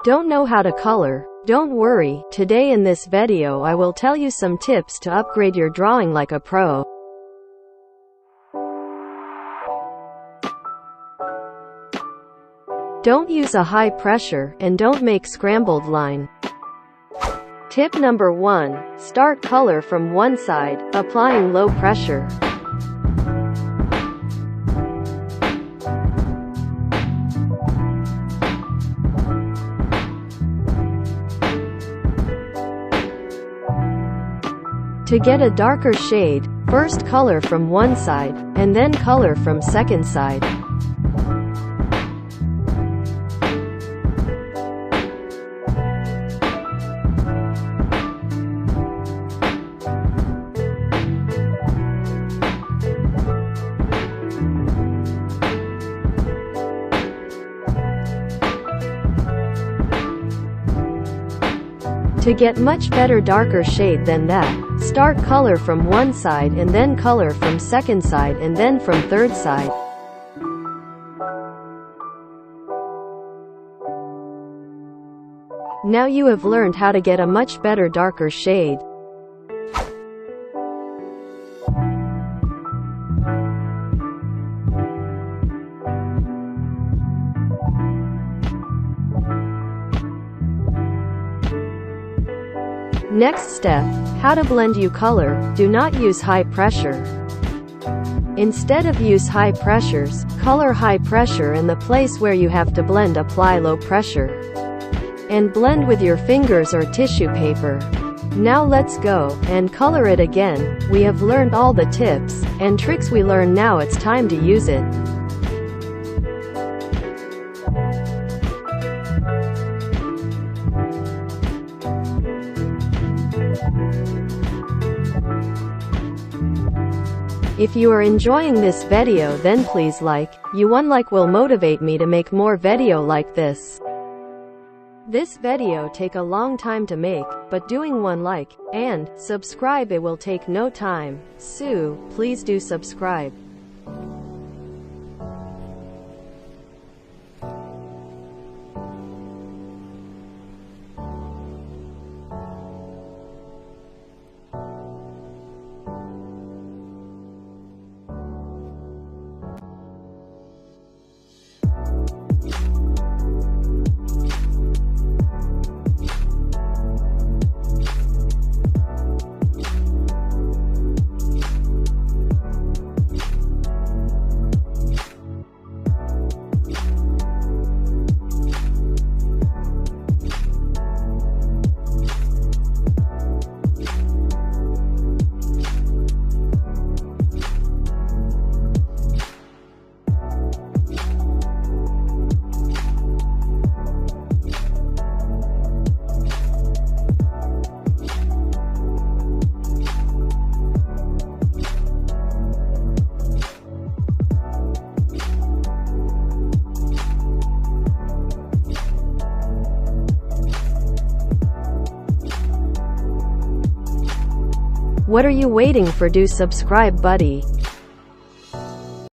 Don't know how to color? Don't worry, today in this video I will tell you some tips to upgrade your drawing like a pro. Don't use a high pressure, and don't make scrambled line. Tip number 1. Start color from one side, applying low pressure. To get a darker shade, first color from one side, and then color from second side. To get much better darker shade than that, start color from one side and then color from second side and then from third side. Now you have learned how to get a much better darker shade. Next step, how to blend your color. Do not use high pressure. Instead of use high pressures, color high pressure in the place where you have to blend, apply low pressure. And blend with your fingers or tissue paper. Now let's go and color it again. We have learned all the tips and tricks we learned, now it's time to use it. If you are enjoying this video, then please like. One like will motivate me to make more video like this. This video take a long time to make, but doing one like and subscribe, it will take no time. So please do subscribe. What are you waiting for? Do subscribe, buddy.